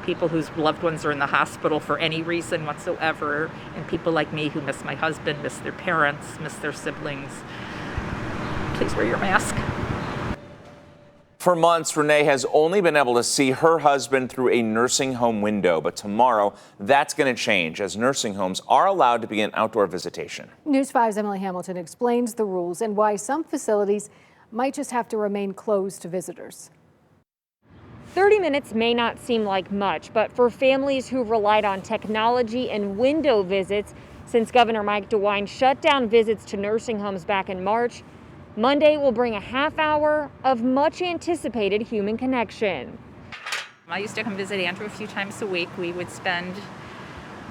people whose loved ones are in the hospital for any reason whatsoever, and people like me who miss my husband, miss their parents, miss their siblings. Please wear your mask. For months, Renee has only been able to see her husband through a nursing home window, but tomorrow that's going to change as nursing homes are allowed to begin outdoor visitation. News 5's Emily Hamilton explains the rules and why some facilities might just have to remain closed to visitors. 30 minutes may not seem like much, but for families who relied on technology and window visits since Governor Mike DeWine shut down visits to nursing homes back in March, Monday will bring a half hour of much anticipated human connection. I used to come visit Andrew a few times a week. We would spend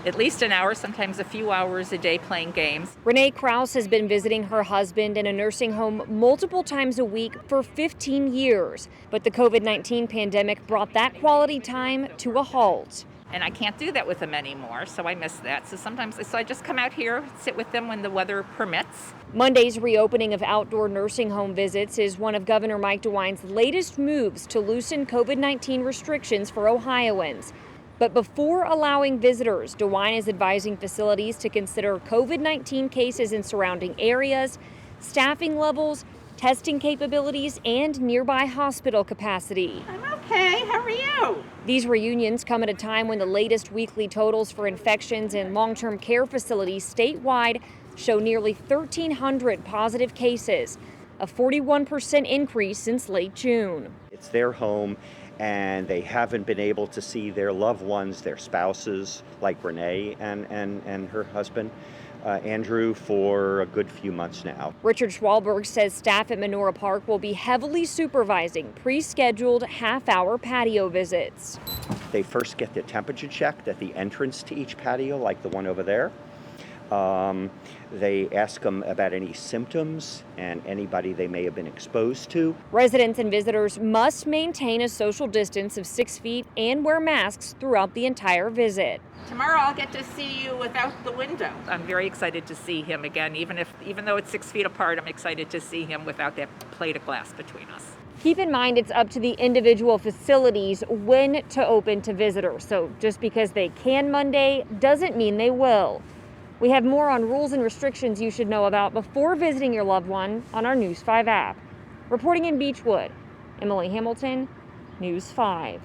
at least an hour, sometimes a few hours a day playing games. Renee Krause has been visiting her husband in a nursing home multiple times a week for 15 years. But the COVID-19 pandemic brought that quality time to a halt. And I can't do that with them anymore, so I miss that. So I just come out here, sit with them when the weather permits. Monday's reopening of outdoor nursing home visits is one of Governor Mike DeWine's latest moves to loosen COVID-19 restrictions for Ohioans. But before allowing visitors, DeWine is advising facilities to consider COVID-19 cases in surrounding areas, staffing levels, testing capabilities, and nearby hospital capacity. I'm okay. How are you? These reunions come at a time when the latest weekly totals for infections in long-term care facilities statewide show nearly 1,300 positive cases, a 41% increase since late June. It's their home, and they haven't been able to see their loved ones, their spouses, like Renee and her husband, Andrew, for a good few months now. Richard Schwalberg says staff at Menorah Park will be heavily supervising pre-scheduled half-hour patio visits. They first get their temperature checked at the entrance to each patio, like the one over there. They ask them about any symptoms and anybody they may have been exposed to. Residents and visitors must maintain a social distance of 6 feet and wear masks throughout the entire visit. Tomorrow I'll get to see you without the window. I'm very excited to see him again, even though it's 6 feet apart. I'm excited to see him without that plate of glass between us. Keep in mind it's up to the individual facilities when to open to visitors. So just because they can Monday doesn't mean they will. We have more on rules and restrictions you should know about before visiting your loved one on our News 5 app. Reporting in Beechwood, Emily Hamilton, News 5.